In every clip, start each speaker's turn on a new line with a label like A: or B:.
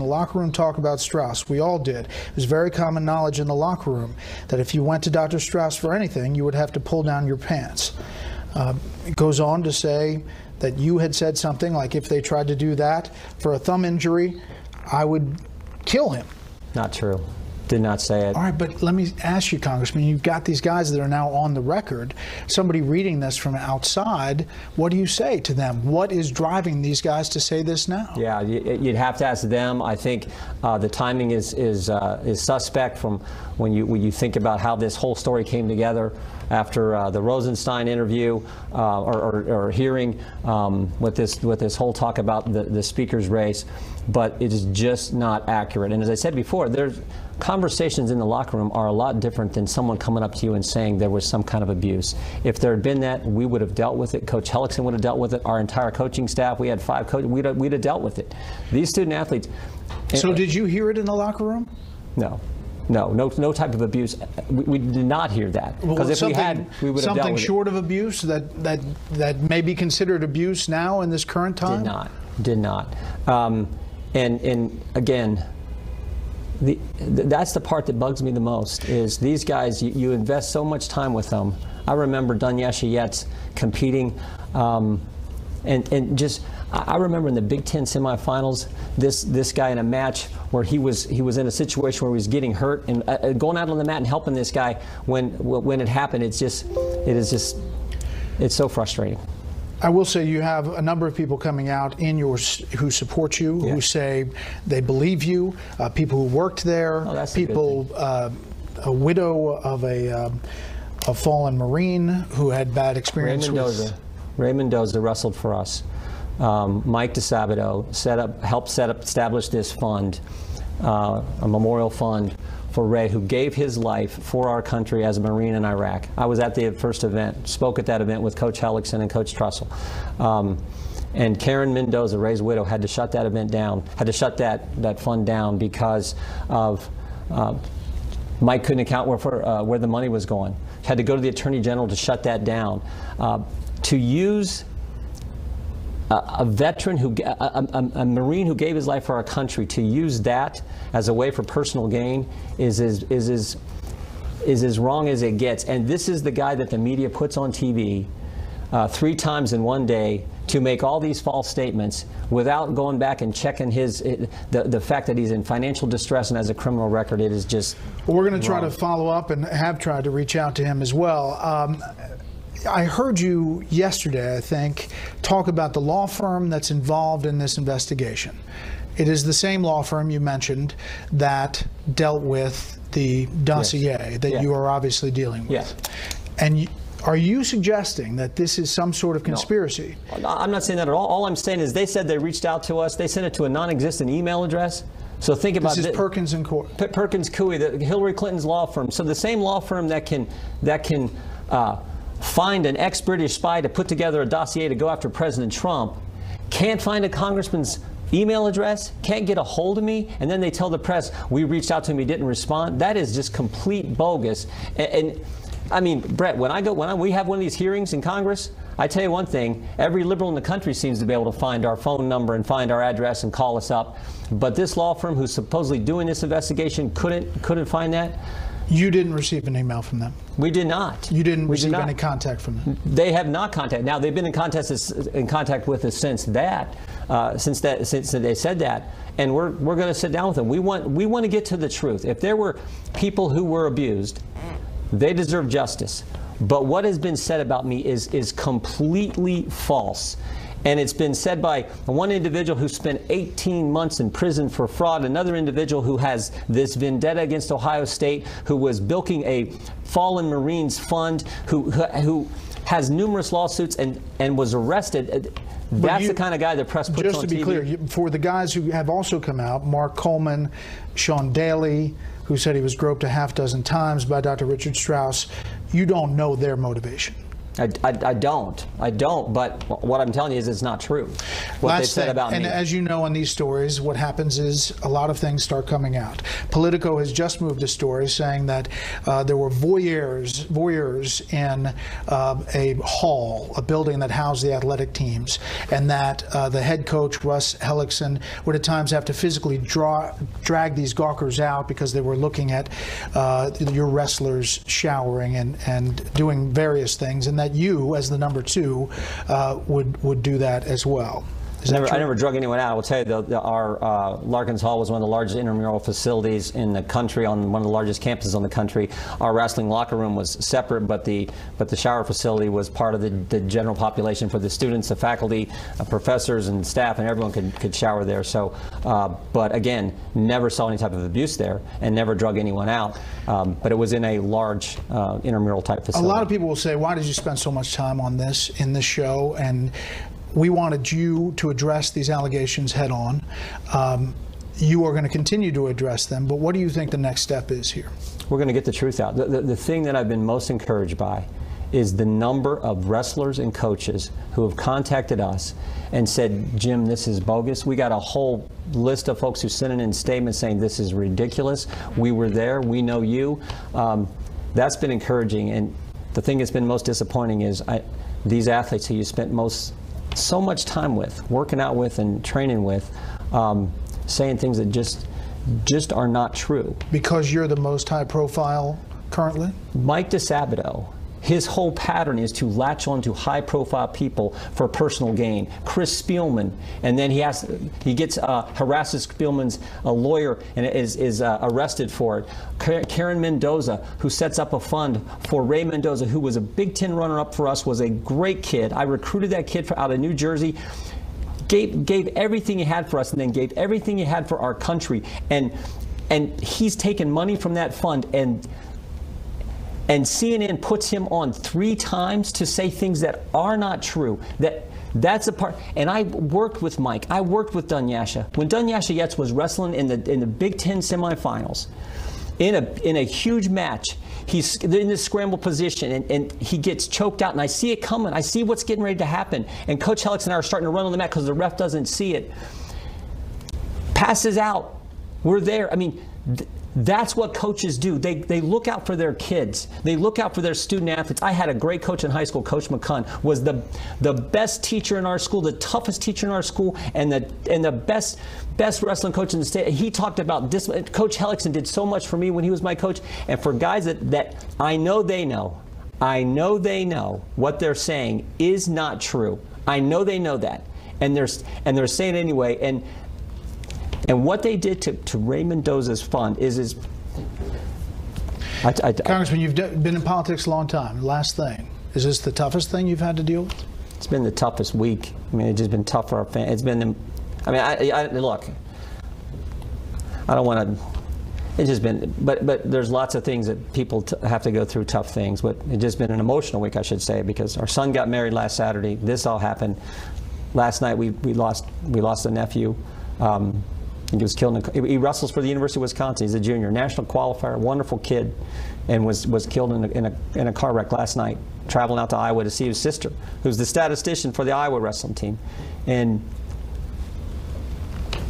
A: locker room talk about Strauss. We all did. It was very common knowledge in the locker room that if you went to Dr. Strauss for anything, you would have to pull down your pants. It goes on to say that you had said something like, if they tried to do that for a thumb injury, I would kill him.
B: Not true. Did not say it.
A: All right, but let me ask you, Congressman, you've got these guys that are now on the record. Somebody reading this from outside, what do you say to them? What is driving these guys to say this now?
B: Yeah, you'd have to ask them. I think the timing is suspect from when you think about how this whole story came together after the Rosenstein interview or hearing with this whole talk about the speaker's race. But it is just not accurate. And as I said before, there's conversations in the locker room are a lot different than someone coming up to you and saying there was some kind of abuse. If there had been that, we would have dealt with it. Coach Hellickson would have dealt with it. Our entire coaching staff, we had 5 coaches, we'd have dealt with it. These student athletes.
A: So did you hear it in the locker room?
B: No. No type of abuse. We did not hear that. Because if we had, we would have dealt with it.
A: Something short of abuse that may be considered abuse now in this current time?
B: Did not. And again, that's the part that bugs me the most, is these guys, you invest so much time with them. I remember Dunyasha Yates competing, and just, I remember in the Big Ten semifinals, this guy in a match where he was in a situation where he was getting hurt and going out on the mat and helping this guy when it happened. It's so frustrating.
A: I will say you have a number of people coming out who support you, who say they believe you, people who worked there, people, a widow of a fallen Marine who had bad experience
B: Ray Mendoza wrestled for us. Mike DeSabato helped establish this fund, a memorial fund for Ray, who gave his life for our country as a Marine in Iraq. I was at the first event, spoke at that event with Coach Hellickson and Coach Trussell. And Karen Mendoza, Ray's widow, had to shut that event down, had to shut that fund down because of Mike couldn't account where the money was going. Had to go to the Attorney General to shut that down. To use a veteran, a Marine who gave his life for our country, to use that as a way for personal gain is as wrong as it gets. And this is the guy that the media puts on TV 3 times in one day to make all these false statements without going back and checking the fact that he's in financial distress and has a criminal record. It is just
A: Well, we're going to try to follow up and have tried to reach out to him as well. I heard you yesterday, I think, talk about the law firm that's involved in this investigation. It is the same law firm you mentioned that dealt with the dossier that you are obviously dealing with.
B: Yes.
A: And are you suggesting that this is some sort of conspiracy?
B: No. I'm not saying that at all. All I'm saying is they said they reached out to us. They sent it to a non-existent email address. So think about
A: this. This is Perkins and Coie.
B: Perkins Coie, Hillary Clinton's law firm. So the same law firm that can find an ex-British spy to put together a dossier to go after President Trump can't find a congressman's email address, can't get a hold of me, and then they tell the press, we reached out to him, he didn't respond. That is just complete bogus. And I mean, Bret, when we have one of these hearings in Congress, I tell you one thing, every liberal in the country seems to be able to find our phone number and find our address and call us up. But this law firm who's supposedly doing this investigation couldn't find that.
A: You didn't receive an email from them?
B: We did not.
A: You didn't receive any contact from them?
B: They have not contacted. Now, they've been in contact with us since they said that, and we're going to sit down with them. We want to get to the truth. If there were people who were abused, they deserve justice. But what has been said about me is completely false. And it's been said by one individual who spent 18 months in prison for fraud, another individual who has this vendetta against Ohio State, who was bilking a fallen Marines fund, who has numerous lawsuits and was arrested. That's the kind of guy the press puts on TV.
A: Just to be clear, for the guys who have also come out, Mark Coleman, Sean Daly, who said he was groped a half dozen times by Dr. Richard Strauss, you don't know their motivation.
B: I don't. But what I'm telling you is it's not true. What they said about me.
A: And as you know, in these stories, what happens is a lot of things start coming out. Politico has just moved a story saying that there were voyeurs in a hall, a building that housed the athletic teams, and that the head coach, Russ Hellickson, would at times have to physically drag these gawkers out because they were looking at your wrestlers showering and doing various things, and that you, as the number 2, would do that as well. I
B: never drug anyone out. I will tell you, our Larkins Hall was one of the largest intramural facilities in the country, on one of the largest campuses in the country. Our wrestling locker room was separate, but the shower facility was part of the general population for the students, the faculty, professors, and staff, and everyone could shower there. So, but again, never saw any type of abuse there, and never drug anyone out. But it was in a large intramural type facility.
A: A lot of people will say, "Why did you spend so much time on this in this show?" And we wanted you to address these allegations head on. You are going to continue to address them, but what do you think the next step is here?
B: We're going to get the truth out. The thing that I've been most encouraged by is the number of wrestlers and coaches who have contacted us and said, "Jim, this is bogus." We got a whole list of folks who sent in statements saying this is ridiculous. We were there. We know you. That's been encouraging. And the thing that's been most disappointing is these athletes who you spent so much time with, working out with and training with, saying things that just are not true.
A: Because you're the most high profile currently? Mike
B: DeSabato, his whole pattern is to latch on to high profile people for personal gain. Chris Spielman, and then he harasses Spielman's lawyer and is arrested for it. Karen Mendoza, who sets up a fund for Ray Mendoza, who was a Big Ten runner-up for us, was a great kid. I recruited that kid out of New Jersey. Gave everything he had for us, and then gave everything he had for our country. And he's taken money from that fund, and CNN puts him on 3 times to say things that are not true. That's a part. And I worked with Mike. I worked with Dunyasha. When Dunyasha Yates was wrestling in the Big Ten semifinals, in a huge match, he's in this scramble position, and he gets choked out, and I see it coming. I see what's getting ready to happen. And Coach Hellickson and I are starting to run on the mat because the ref doesn't see it. Passes out. We're there. I mean, that's what coaches do. They look out for their kids. They look out for their student athletes. I had a great coach in high school. Coach McCunn was the best teacher in our school, the toughest teacher in our school, and the best wrestling coach in the state. He talked about this. Coach Hellickson did so much for me when he was my coach. And for guys that I know they know what they're saying is not true. I know they know that, and they're saying it anyway. And what they did to Ray Mendoza's fund is
A: Congressman, you've been in politics a long time. Last thing, is this the toughest thing you've had to deal with?
B: It's been the toughest week. I mean, it's just been tough for our fans. It's been, I mean, look, I don't want to. It's just been, but there's lots of things that people have to go through, tough things. But it's just been an emotional week, I should say, because our son got married last Saturday. This all happened last night. We lost a nephew. He was killed. He wrestles for the University of Wisconsin. He's a junior, national qualifier, wonderful kid, and was killed in a car wreck last night, traveling out to Iowa to see his sister, who's the statistician for the Iowa wrestling team.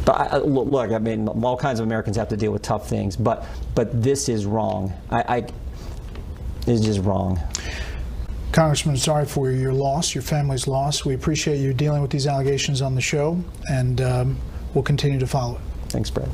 B: But look, I mean, all kinds of Americans have to deal with tough things, but this is wrong. It's just wrong.
A: Congressman, sorry for your loss, your family's loss. We appreciate you dealing with these allegations on the show, and we'll continue to follow it.
B: Thanks, Bret.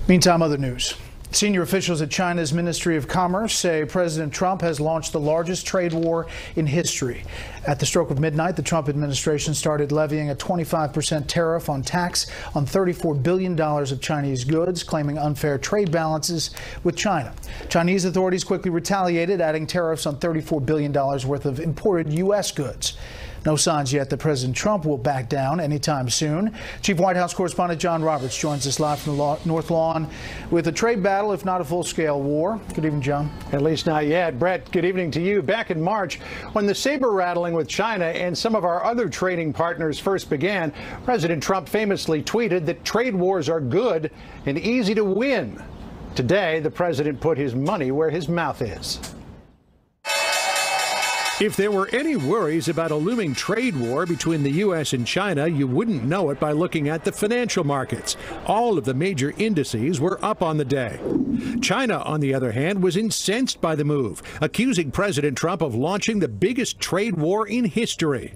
A: Meantime, other news. Senior officials at China's Ministry of Commerce say President Trump has launched the largest trade war in history. At the stroke of midnight, the Trump administration started levying a 25% tariff on tax on $34 billion of Chinese goods, claiming unfair trade balances with China. Chinese authorities quickly retaliated, adding tariffs on $34 billion worth of imported U.S. goods. No signs yet that President Trump will back down anytime soon. Chief White House correspondent John Roberts joins us live from the North Lawn with a trade battle, if not a full-scale war. Good evening, John.
C: At least not yet. Bret, good evening to you. Back in March, when the saber rattling with China and some of our other trading partners first began, President Trump famously tweeted that trade wars are good and easy to win. Today, the president put his money where his mouth is. If there were any worries about a looming trade war between the U.S. and China, you wouldn't know it by looking at the financial markets. All of the major indices were up on the day. China, on the other hand, was incensed by the move, accusing President Trump of launching the biggest trade war in history.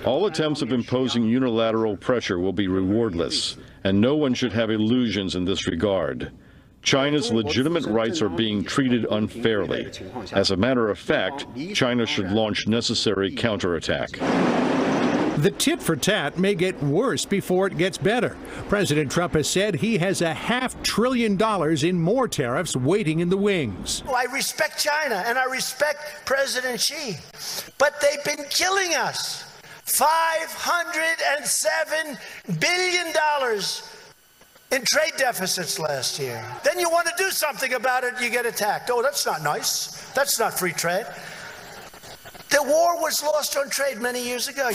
D: All attempts of imposing unilateral pressure will be rewardless, and no one should have illusions in this regard. China's legitimate rights are being treated unfairly. As a matter of fact, China should launch necessary counterattack.
C: The tit for tat may get worse before it gets better. President Trump has said he has $500 billion in more tariffs waiting in the wings.
E: I respect China and I respect President Xi, but they've been killing us. $507 billion in trade deficits last year. Then you want to do something about it, you get attacked. Oh, that's not nice. That's not free trade. The war was lost on trade many years ago.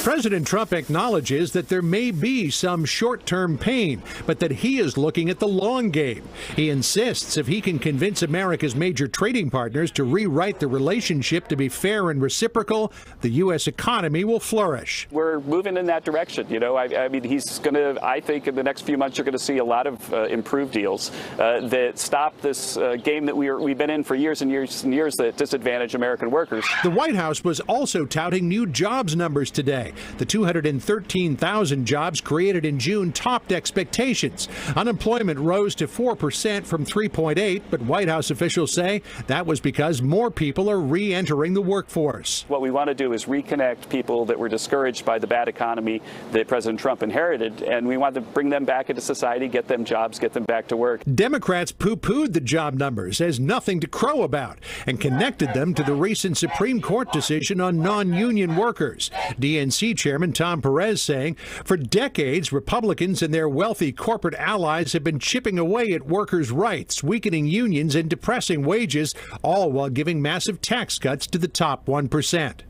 C: President Trump acknowledges that there may be some short-term pain, but that he is looking at the long game. He insists if he can convince America's major trading partners to rewrite the relationship to be fair and reciprocal, the U.S. economy will flourish.
F: We're moving in that direction. You know, I mean, he's going to, I think in the next few months, you're going to see a lot of improved deals that stop this game that we've been in for years and years and years that disadvantage American workers.
C: The White House was also touting new jobs numbers today. The 213,000 jobs created in June topped expectations. Unemployment rose to 4% from 3.8%, but White House officials say that was because more people are re-entering the workforce.
F: What we want to do is reconnect people that were discouraged by the bad economy that President Trump inherited, and we want to bring them back into society, get them jobs, get them back to work.
C: Democrats poo-pooed the job numbers as nothing to crow about and connected them to the recent Supreme Court decision on non-union workers. DNC Chairman Tom Perez saying, for decades, Republicans and their wealthy corporate allies have been chipping away at workers' rights, weakening unions and depressing wages, all while giving massive tax cuts to the top 1%.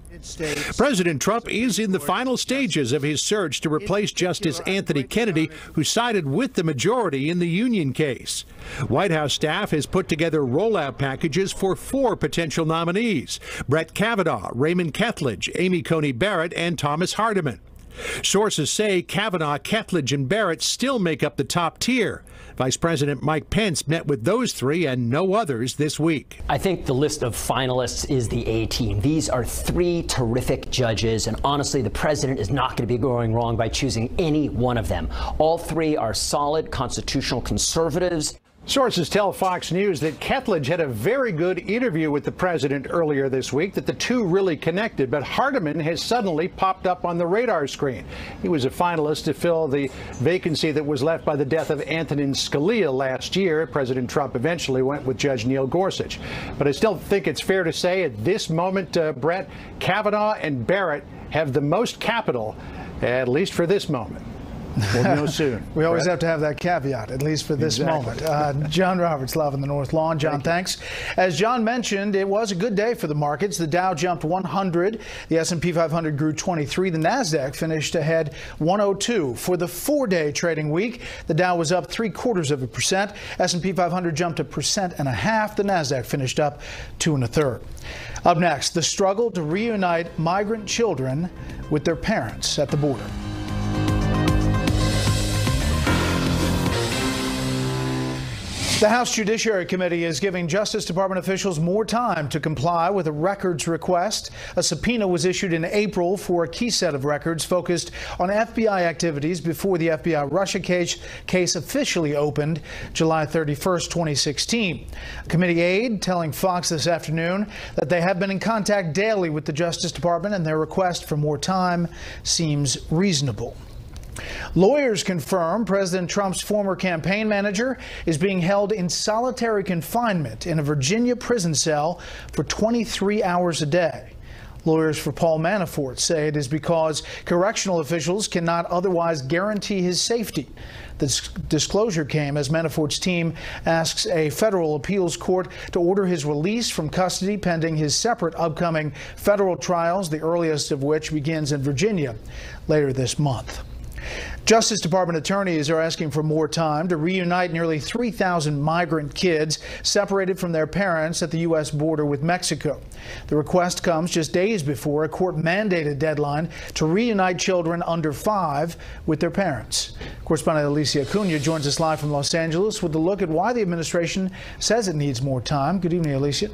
C: President Trump is in the final stages of his search to replace Justice Anthony Kennedy, who sided with the majority in the union case. White House staff has put together rollout packages for 4 potential nominees: Bret Kavanaugh, Raymond Ketledge, Amy Coney Barrett, and Thomas Hardiman. Sources say Kavanaugh, Ketledge, and Barrett still make up the top tier. Vice President Mike Pence met with those 3 and no others this week.
G: I think the list of finalists is the A-team. These are 3 terrific judges, and honestly, the president is not going to be going wrong by choosing any one of them. All 3 are solid constitutional conservatives.
C: Sources tell Fox News that Ketledge had a very good interview with the president earlier this week, that the two really connected, but Hardiman has suddenly popped up on the radar screen. He was a finalist to fill the vacancy that was left by the death of Antonin Scalia last year. President Trump eventually went with Judge Neil Gorsuch. But I still think it's fair to say at this moment, Bret, Kavanaugh and Barrett have the most capital, at least for this moment. We'll know soon.
A: We always have to have that caveat, at least for this moment. John Roberts, live on the North Lawn. John, thanks. As John mentioned, it was a good day for the markets. The Dow jumped 100. The S&P 500 grew 23. The NASDAQ finished ahead 102. For the 4-day trading week, the Dow was up 0.75%. S&P 500 jumped 1.5%. The NASDAQ finished up 2 1/3. Up next, the struggle to reunite migrant children with their parents at the border. The House Judiciary Committee is giving Justice Department officials more time to comply with a records request. A subpoena was issued in April for a key set of records focused on FBI activities before the FBI Russia case officially opened July 31st, 2016. A committee aide telling Fox this afternoon that they have been in contact daily with the Justice Department and their request for more time seems reasonable. Lawyers confirm President Trump's former campaign manager is being held in solitary confinement in a Virginia prison cell for 23 hours a day. Lawyers for Paul Manafort say it is because correctional officials cannot otherwise guarantee his safety. This disclosure came as Manafort's team asks a federal appeals court to order his release from custody pending his separate upcoming federal trials, the earliest of which begins in Virginia later this month. Justice Department attorneys are asking for more time to reunite nearly 3,000 migrant kids separated from their parents at the U.S. border with Mexico. The request comes just days before a court-mandated deadline to reunite children under 5 with their parents. Correspondent Alicia Acuna joins us live from Los Angeles with a look at why the administration says it needs more time. Good evening, Alicia.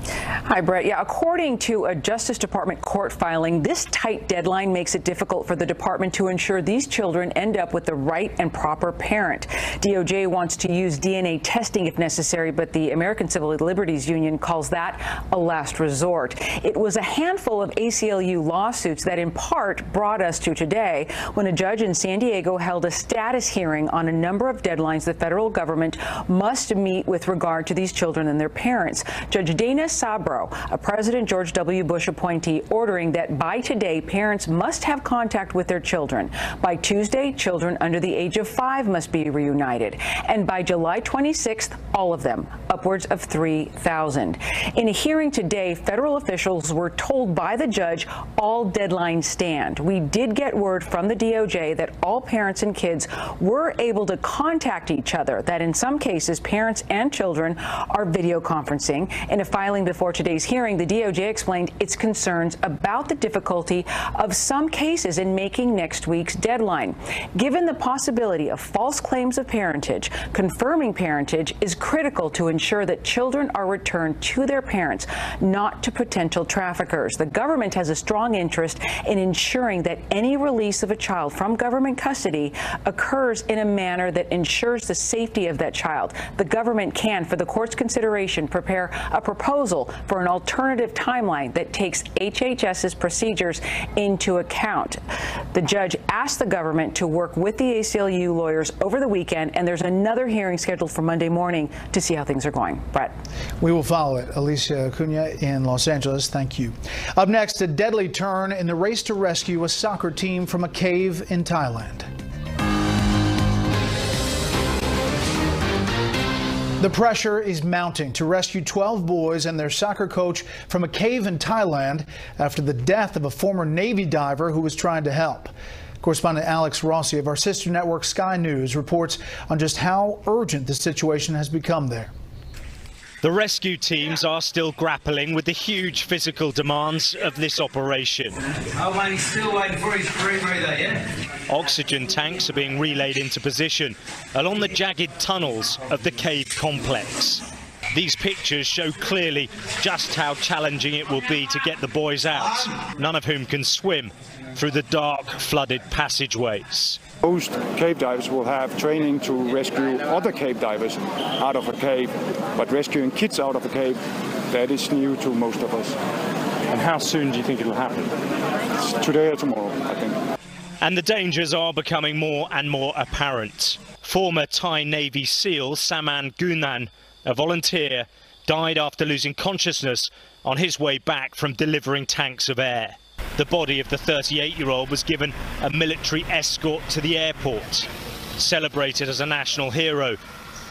H: Hi, Bret. Yeah, according to a Justice Department court filing, this tight deadline makes it difficult for the department to ensure these children end up with the right and proper parent. DOJ wants to use DNA testing if necessary, but the American Civil Liberties Union calls that a last resort. It was a handful of ACLU lawsuits that in part brought us to today, when a judge in San Diego held a status hearing on a number of deadlines the federal government must meet with regard to these children and their parents. Judge Dana Sabro, a President George W. Bush appointee, ordering that by today parents must have contact with their children. By Tuesday, children under the age of 5 must be reunited. And by July 26th, all of them, upwards of 3,000. In a hearing today, federal officials were told by the judge all deadlines stand. We did get word from the DOJ that all parents and kids were able to contact each other, that in some cases parents and children are video conferencing. In a filing before today's hearing, the DOJ explained its concerns about the difficulty of some cases in making next week's deadline. Given the possibility of false claims of parentage, confirming parentage is critical to ensure that children are returned to their parents, not to potential traffickers. The government has a strong interest in ensuring that any release of a child from government custody occurs in a manner that ensures the safety of that child. The government can, for the court's consideration, prepare a proposal for an alternative timeline that takes HHS's procedures into account. The judge asked the government to work with the ACLU lawyers over the weekend, and there's another hearing scheduled for Monday morning to see how things are going. Bret.
A: We will follow it. Alicia Acuna in Los Angeles, thank you. Up next, a deadly turn in the race to rescue a soccer team from a cave in Thailand. The pressure is mounting to rescue 12 boys and their soccer coach from a cave in Thailand after the death of a former Navy diver who was trying to help. Correspondent Alex Rossi of our sister network Sky News reports on just how urgent the situation has become there.
I: The rescue teams are still grappling with the huge physical demands of this operation.
J: Still waiting for his rebreather, yeah?
I: Oxygen tanks are being relayed into position along the jagged tunnels of the cave complex. These pictures show clearly just how challenging it will be to get the boys out, none of whom can swim through the dark, flooded passageways.
K: Most cave divers will have training to rescue other cave divers out of a cave, but rescuing kids out of a cave, that is new to most of us.
I: And how soon do you think it'll happen?
K: It's today or tomorrow, I think.
I: And the dangers are becoming more and more apparent. Former Thai Navy SEAL Saman Gunan, a volunteer, died after losing consciousness on his way back from delivering tanks of air. The body of the 38-year-old was given a military escort to the airport. Celebrated as a national hero,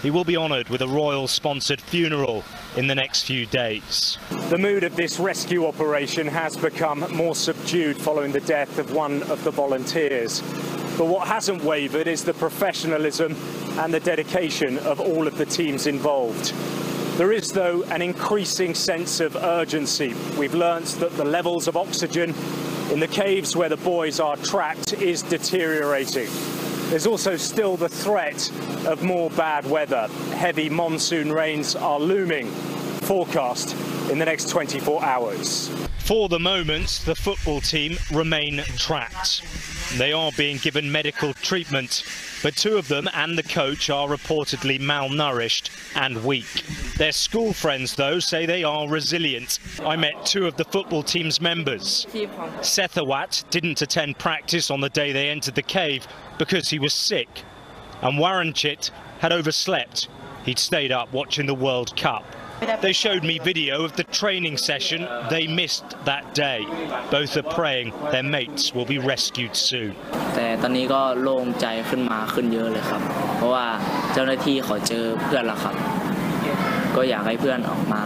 I: he will be honoured with a royal-sponsored funeral in the next few days. The mood of this rescue operation has become more subdued following the death of one of the volunteers. But what hasn't wavered is the professionalism and the dedication of all of the teams involved. There is, though, an increasing sense of urgency. We've learnt that the levels of oxygen in the caves where the boys are trapped is deteriorating. There's also still the threat of more bad weather. Heavy monsoon rains are looming, forecast in the next 24 hours. For the moment, the football team remain trapped. They are being given medical treatment, but 2 of them and the coach are reportedly malnourished and weak. Their school friends, though, say they are resilient. I met 2 of the football team's members. Sethawat didn't attend practice on the day they entered the cave because he was sick. And Waranchit had overslept. He'd stayed up watching the World Cup. They showed me video of the training session they missed that day. Both are praying their mates will be rescued soon.
L: แต่ตอนนี้ก็โล่งใจขึ้นเยอะเลยครับเพราะว่าเจ้าหน้าที่เขาเจอเพื่อนแล้วครับก็อยากให้เพื่อนออกมา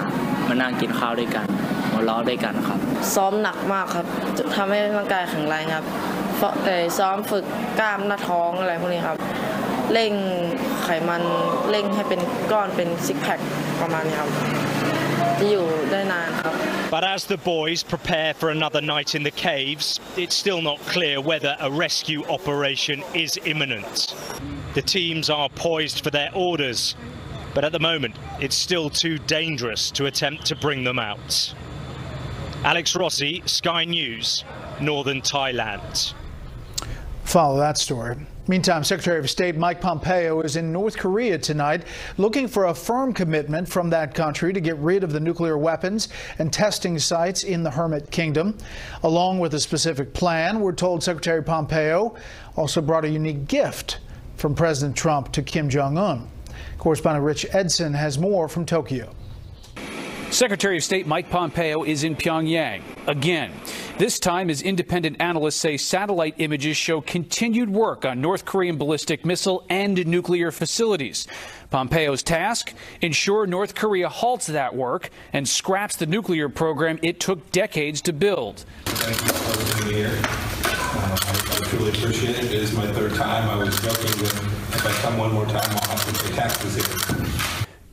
L: นั่งกินข้าวด้วยกันหัวเราะด้วยกันครับซ้อมหนักมากครับจะทำให้ร่างกายแข็งแรงครับ
M: ซ้อมฝึกกล้ามหน้าท้องอะไรพวกนี้ครับเร่งไขมันเร่งให้เป็นก้อนเป็นซิกแพคประมาณนี้ครับจะอยู่ได้นานครับ
I: But as the boys prepare for another night in the caves, it's still not clear whether a rescue operation is imminent. The teams are poised for their orders, but at the moment it's still too dangerous to attempt to bring them out. Alex Rossi, Sky News, Northern Thailand.
A: Follow that story. Meantime, Secretary of State Mike Pompeo is in North Korea tonight looking for a firm commitment from that country to get rid of the nuclear weapons and testing sites in the Hermit Kingdom. Along with a specific plan, we're told Secretary Pompeo also brought a unique gift from President Trump to Kim Jong-un. Correspondent Rich Edson has more from Tokyo.
N: Secretary of State Mike Pompeo is in Pyongyang again. This time, as independent analysts say, satellite images show continued work on North Korean ballistic missile and nuclear facilities. Pompeo's task: ensure North Korea halts that work and scraps the nuclear program it took decades to build.
O: Thank you for having me here. I truly appreciate it. It is my third time. I was joking that if I come one more time, I'll have to pay taxes here.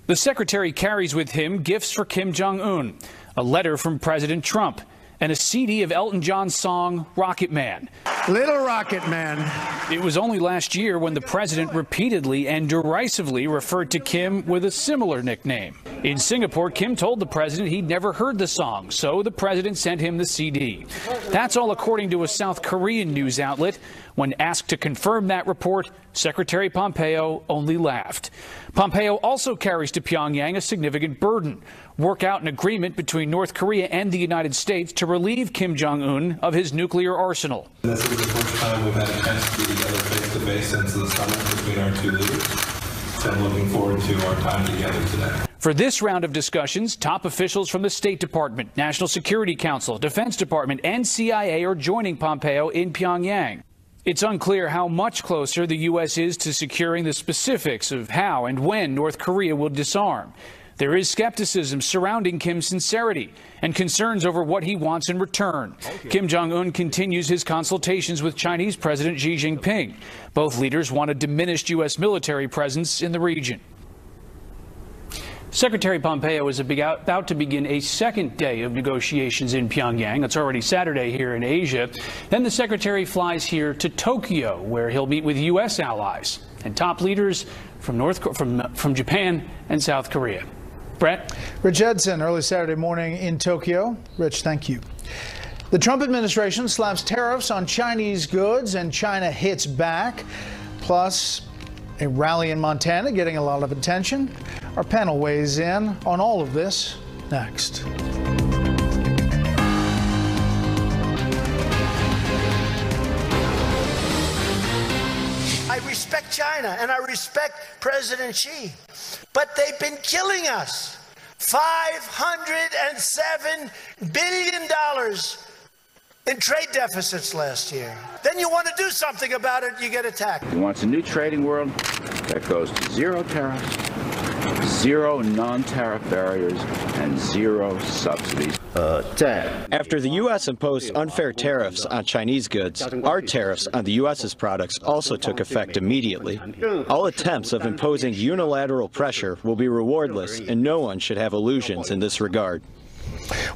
N: The secretary carries with him gifts for Kim Jong-un, a letter from President Trump, and a CD of Elton John's song Rocket Man.
C: Little Rocket Man.
N: It was only last year when the president repeatedly and derisively referred to Kim with a similar nickname. In Singapore, Kim told the president he'd never heard the song, so the president sent him the CD. That's all according to a South Korean news outlet. When asked to confirm that report, Secretary Pompeo only laughed. Pompeo also carries to Pyongyang a significant burden: work out an agreement between North Korea and the United States to relieve Kim Jong-un of his nuclear arsenal.
O: This is the first time we've had a chance to be together face-to-face since the summit between our two leaders. So I'm looking forward to our time together today.
N: For this round of discussions, top officials from the State Department, National Security Council, Defense Department, and CIA are joining Pompeo in Pyongyang. It's unclear how much closer the U.S. is to securing the specifics of how and when North Korea will disarm. There is skepticism surrounding Kim's sincerity and concerns over what he wants in return. Kim Jong-un continues his consultations with Chinese President Xi Jinping. Both leaders want a diminished U.S. military presence in the region. Secretary Pompeo is about to begin a second day of negotiations in Pyongyang. It's already Saturday here in Asia. Then the secretary flies here to Tokyo, where he'll meet with U.S. allies and top leaders from Japan and South Korea. Bret?
A: Rich Edson, early Saturday morning in Tokyo. Rich, thank you. The Trump administration slaps tariffs on Chinese goods, and China hits back. Plus, a rally in Montana getting a lot of attention. Our panel weighs in on all of this next.
E: I respect China and I respect President Xi, but they've been killing us. $507 billion in trade deficits last year. Then you want to do something about it, you get attacked.
P: He wants a new trading world that goes to zero tariffs, zero non-tariff barriers, and zero subsidies.
Q: After the U.S. imposed unfair tariffs on Chinese goods, our tariffs on the U.S.'s products also took effect immediately. All attempts of imposing unilateral pressure will be rewardless, and no one should have illusions in this regard.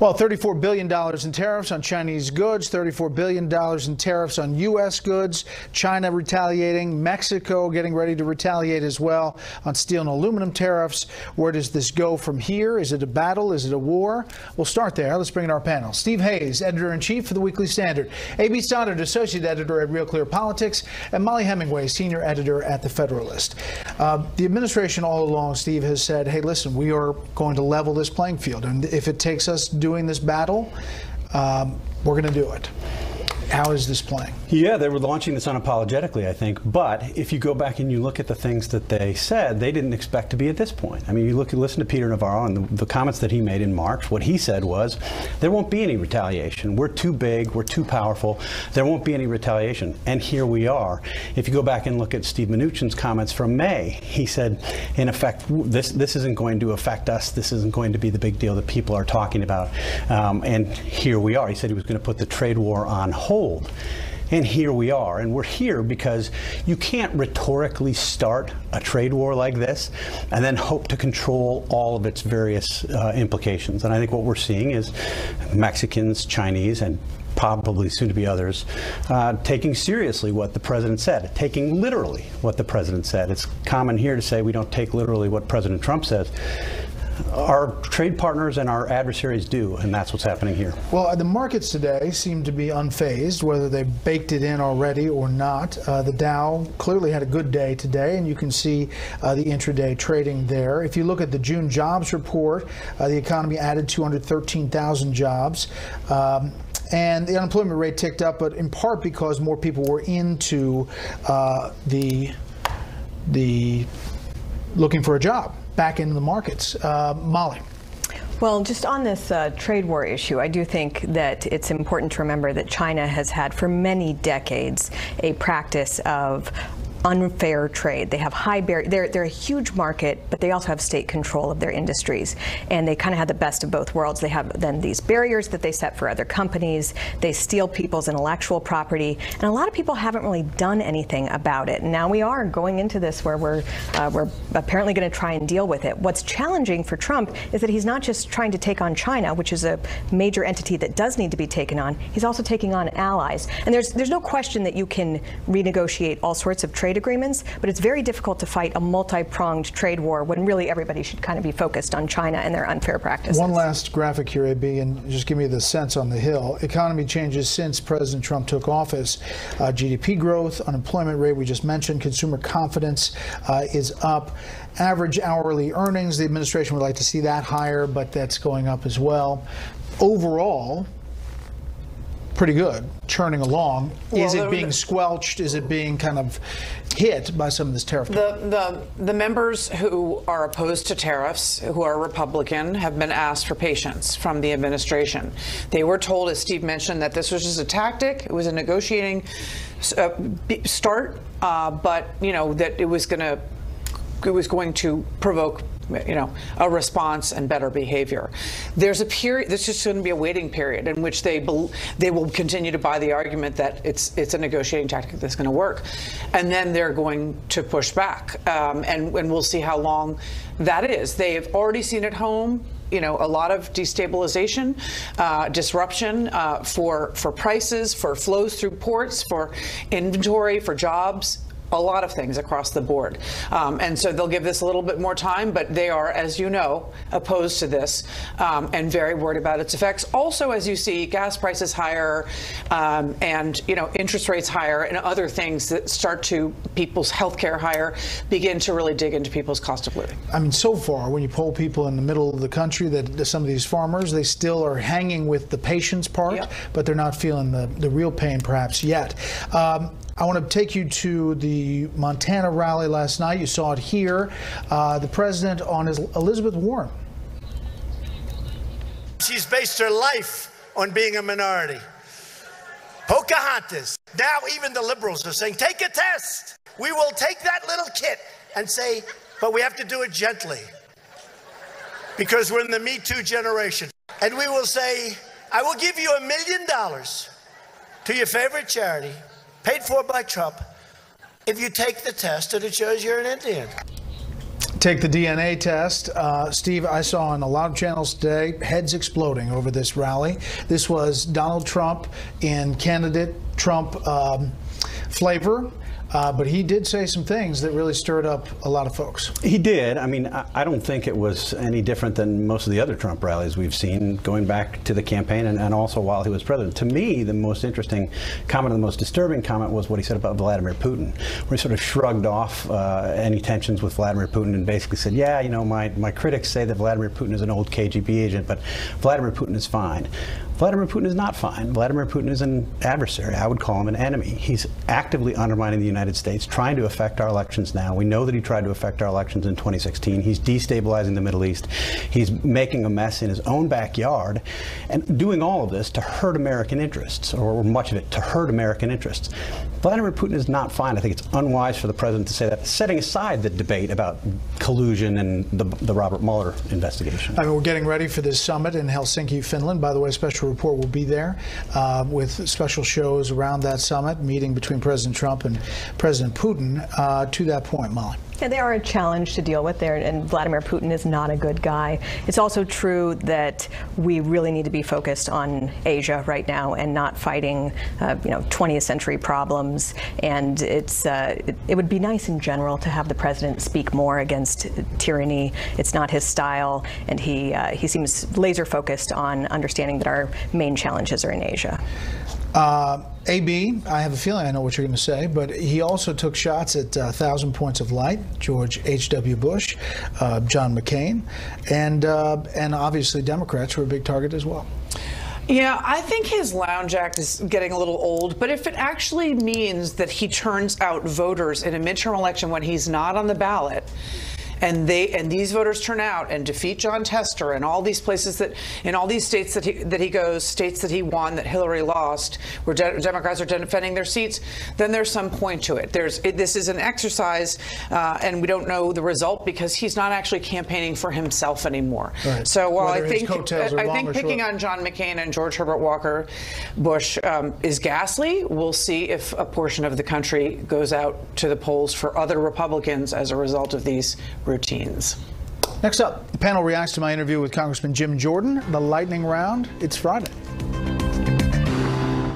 A: Well, $34 billion in tariffs on Chinese goods, $34 billion in tariffs on U.S. goods, China retaliating, Mexico getting ready to retaliate as well on steel and aluminum tariffs. Where does this go from here? Is it a battle? Is it a war? We'll start there. Let's bring in our panel. Steve Hayes, editor-in-chief for the Weekly Standard, A.B. Stoddard, associate editor at Real Clear Politics, and Molly Hemingway, senior editor at The Federalist. The administration all along, Steve, has said, hey, listen, we are going to level this playing field, and if it takes us doing this battle, we're going to do it. How is this playing?
R: Yeah, they were launching this unapologetically, I think. But if you go back and you look at the things that they said, they didn't expect to be at this point. I mean, you listen to Peter Navarro and the comments that he made in March. What he said was, there won't be any retaliation. We're too big. We're too powerful. There won't be any retaliation. And here we are. If you go back and look at Steve Mnuchin's comments from May, he said, in effect, this isn't going to affect us. This isn't going to be the big deal that people are talking about. And here we are. He said he was going to put the trade war on hold. And here we are. And we're here because you can't rhetorically start a trade war like this and then hope to control all of its various implications. And I think what we're seeing is Mexicans, Chinese, and probably soon to be others, taking seriously what the president said, taking literally what the president said. It's common here to say we don't take literally what President Trump says. Our trade partners and our adversaries do, and that's what's happening here.
A: Well, the markets today seem to be unfazed, whether they baked it in already or not. The Dow clearly had a good day today, and you can see the intraday trading there. If you look at the June jobs report, the economy added 213,000 jobs. And the unemployment rate ticked up, but in part because more people were into the looking for a job, back into the markets. Molly.
S: Well, just on this trade war issue, I do think that it's important to remember that China has had for many decades a practice of unfair trade. They have high barriers. They're a huge market, but they also have state control of their industries. And they kind of have the best of both worlds. They have then these barriers that they set for other companies. They steal people's intellectual property. And a lot of people haven't really done anything about it. And now we are going into this where we're apparently going to try and deal with it. What's challenging for Trump is that he's not just trying to take on China, which is a major entity that does need to be taken on. He's also taking on allies. And there's no question that you can renegotiate all sorts of trade agreements, but it's very difficult to fight a multi-pronged trade war when really everybody should kind of be focused on China and their unfair practices. One
A: last graphic here, AB, and just give me the sense on the Hill. Economy changes since President Trump took office. GDP growth, unemployment rate we just mentioned, consumer confidence is up. Average hourly earnings, the administration would like to see that higher, but that's going up as well. Overall, pretty good, churning along. Well, is it being squelched? Is it being kind of hit by some of this tariff?
T: The members who are opposed to tariffs, who are Republican, have been asked for patience from the administration. They were told, as Steve mentioned, that this was just a tactic. It was a negotiating start, but that it was going to provoke a response and better behavior. There's a period. There's just going to be a waiting period in which they will continue to buy the argument that it's a negotiating tactic that's going to work, and then they're going to push back, and we'll see how long that is. They have already seen at home a lot of destabilization, disruption for prices, for flows through ports, for inventory, for jobs. A lot of things across the board. And so they'll give this a little bit more time, but they are, as you know, opposed to this and very worried about its effects. Also, as you see, gas prices higher and, interest rates higher and other things that start to people's health care higher begin to really dig into people's cost of living.
A: I mean, so far, when you poll people in the middle of the country, that some of these farmers, they still are hanging with the patience part, but they're not feeling the real pain perhaps yet. I want to take you to the Montana rally last night. You saw it here. The president on his Elizabeth Warren.
E: She's based her life on being a minority. Pocahontas. Now even the liberals are saying, take a test. We will take that little kit and say, but we have to do it gently because we're in the Me Too generation. And we will say, I will give you $1 million to your favorite charity, paid for by Trump, if you take the test and it shows you're an Indian.
A: Take the DNA test. Steve, I saw on a lot of channels today, heads exploding over this rally. This was Donald Trump in candidate Trump flavor. But he did say some things that really stirred up a lot of folks.
R: He did. I mean, I don't think it was any different than most of the other Trump rallies we've seen going back to the campaign and also while he was president. To me, the most interesting comment, the most disturbing comment was what he said about Vladimir Putin, where he sort of shrugged off any tensions with Vladimir Putin and basically said, yeah, my critics say that Vladimir Putin is an old KGB agent, but Vladimir Putin is fine. Vladimir Putin is not fine. Vladimir Putin is an adversary. I would call him an enemy. He's actively undermining the United States, trying to affect our elections now. We know that he tried to affect our elections in 2016. He's destabilizing the Middle East. He's making a mess in his own backyard and doing all of this to hurt American interests, or much of it to hurt American interests. Vladimir Putin is not fine. I think it's unwise for the president to say that, setting aside the debate about collusion and the Robert Mueller investigation.
A: I mean, we're getting ready for this summit in Helsinki, Finland. By the way, Special Report will be there with special shows around that summit, meeting between President Trump and President Putin. To that point, Molly.
S: Yeah, they are a challenge to deal with there, and Vladimir Putin is not a good guy. It's also true that we really need to be focused on Asia right now and not fighting, 20th century problems. And it would be nice in general to have the president speak more against tyranny. It's not his style, and he seems laser focused on understanding that our main challenges are in Asia.
A: AB, I have a feeling I know what you're going to say, but he also took shots at 1,000 Points of Light, George H.W. Bush, John McCain, and obviously Democrats were a big target as well.
T: Yeah, I think his lounge act is getting a little old, but if it actually means that he turns out voters in a midterm election when he's not on the ballot, and these voters turn out and defeat John Tester and all these places in all these states that he goes, states that he won, that Hillary lost, where Democrats are defending their seats, then there's some point to it. This is an exercise, and we don't know the result because he's not actually campaigning for himself anymore. Right. So while I think picking on John McCain and George Herbert Walker Bush is ghastly, we'll see if a portion of the country goes out to the polls for other Republicans as a result of these routines.
A: Next up, the panel reacts to my interview with Congressman Jim Jordan. The lightning round. It's Friday.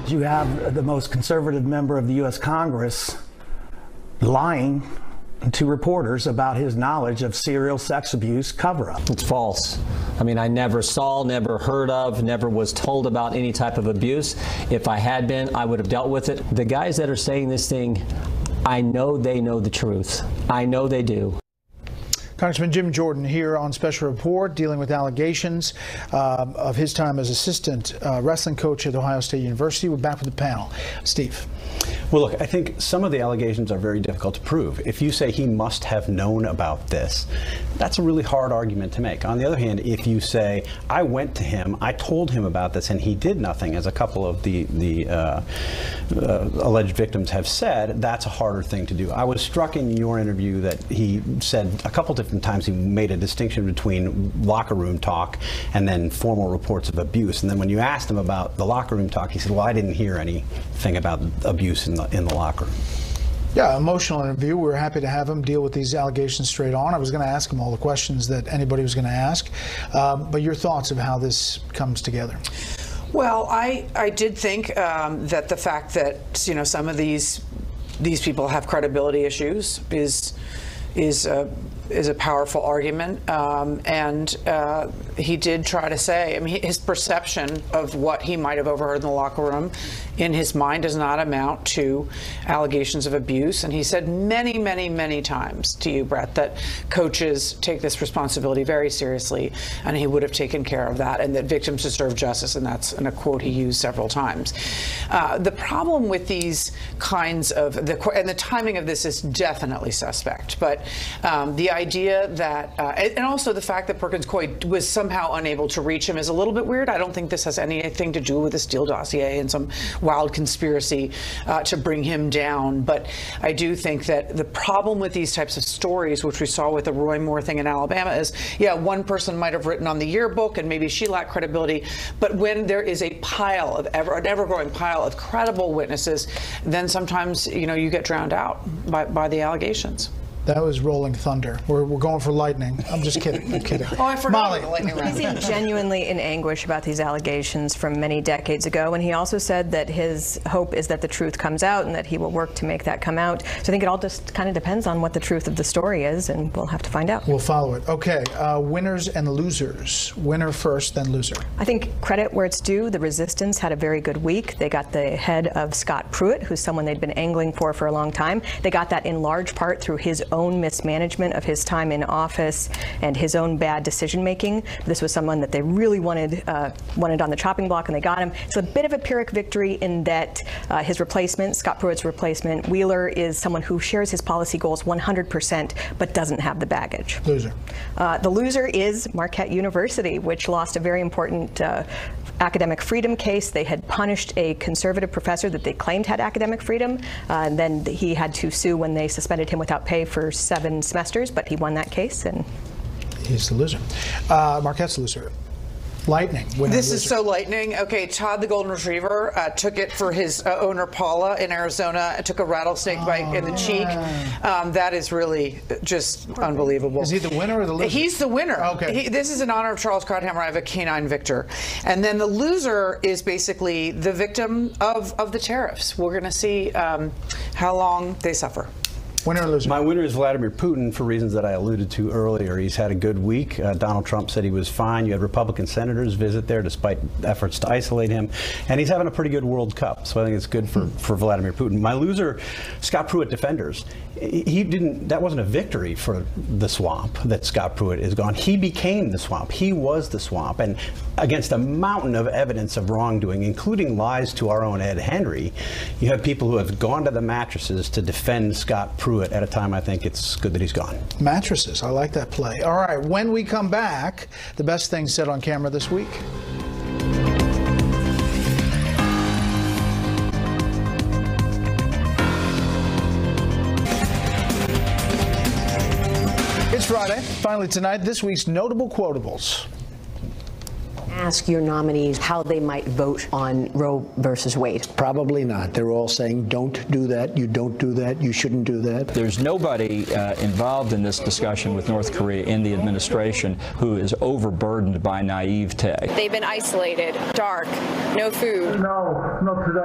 U: You have the most conservative member of the U.S. Congress lying to reporters about his knowledge of serial sex abuse cover-up.
B: It's false. I mean, I never saw, never heard of, never was told about any type of abuse. If I had been, I would have dealt with it. The guys that are saying this thing, I know they know the truth. I know they do.
A: Congressman Jim Jordan here on Special Report, dealing with allegations of his time as assistant wrestling coach at Ohio State University. We're back with the panel. Steve.
R: Well, look, I think some of the allegations are very difficult to prove. If you say he must have known about this, that's a really hard argument to make. On the other hand, if you say, I went to him, I told him about this, and he did nothing, as a couple of the alleged victims have said, that's a harder thing to do. I was struck in your interview that he said a couple different times he made a distinction between locker room talk and then formal reports of abuse. And then when you asked him about the locker room talk, he said, well, I didn't hear anything about abuse in the locker room.
A: Yeah, emotional interview. We were happy to have him deal with these allegations straight on. I was going to ask him all the questions that anybody was going to ask. But your thoughts of how this comes together?
T: Well, I did think that the fact that some of these people have credibility issues is a powerful argument, and he did try to say, I mean, his perception of what he might have overheard in the locker room in his mind does not amount to allegations of abuse. And he said many, many, many times to you, Bret, that coaches take this responsibility very seriously, and he would have taken care of that, and that victims deserve justice, and that's in a quote he used several times. The problem with these kinds of, and the timing of this is definitely suspect, but the idea that, and also the fact that Perkins Coie was somehow unable to reach him is a little bit weird. I don't think this has anything to do with the Steele dossier and some wild conspiracy to bring him down. But I do think that the problem with these types of stories, which we saw with the Roy Moore thing in Alabama, is, yeah, one person might have written on the yearbook and maybe she lacked credibility. But when there is a pile of an ever-growing pile of credible witnesses, then sometimes, you get drowned out by the allegations.
A: That was rolling thunder. We're going for lightning. I'm just kidding. I'm kidding.
T: Oh, I forgot about the lightning round.
S: He seemed genuinely in anguish about these allegations from many decades ago, and he also said that his hope is that the truth comes out and that he will work to make that come out. So I think it all just kind of depends on what the truth of the story is, and we'll have to find out.
A: We'll follow it. Okay, winners and losers. Winner first, then loser.
S: I think credit where it's due. The Resistance had a very good week. They got the head of Scott Pruitt, who's someone they'd been angling for a long time. They got that in large part through his own mismanagement of his time in office and his own bad decision making. This was someone that they really wanted on the chopping block, and they got him. It's a bit of a Pyrrhic victory in that his replacement, Scott Pruitt's replacement, Wheeler, is someone who shares his policy goals 100% but doesn't have the baggage.
A: Loser.
S: The loser is Marquette University, which lost a very important academic freedom case. They had punished a conservative professor that they claimed had academic freedom, and then he had to sue when they suspended him without pay for 7 semesters, but he won that case. And
A: he's the loser. Marquette's the loser. Lightning.
T: This is so lightning. Okay, Todd the Golden Retriever took it for his owner Paula in Arizona. Took a rattlesnake bite in the cheek. That is really just unbelievable.
A: Is he the winner or the loser?
T: He's the winner.
A: Okay.
T: This is in honor of Charles Krauthammer. I have a canine victor. And then the loser is basically the victim of the tariffs. We're going to see how long they suffer.
A: Winner or loser?
R: My winner is Vladimir Putin for reasons that I alluded to earlier. He's had a good week. Donald Trump said he was fine. You had Republican senators visit there despite efforts to isolate him. And he's having a pretty good World Cup. So I think it's good for Vladimir Putin. My loser, Scott Pruitt defenders. That wasn't a victory for the swamp that Scott Pruitt is gone. He became the swamp. He was the swamp. And against a mountain of evidence of wrongdoing, including lies to our own Ed Henry, you have people who have gone to the mattresses to defend Scott Pruitt at a time I think it's good that he's gone.
A: Mattresses. I like that play. All right. When we come back, the best things said on camera this week. It's Friday. Finally tonight, this week's notable quotables.
D: Ask your nominees how they might vote on Roe versus Wade.
V: Probably not. They're all saying, don't do that, you don't do that, you shouldn't do that.
W: There's nobody involved in this discussion with North Korea in the administration who is overburdened by naivete.
X: They've been isolated, dark, no food.
Y: No, not today.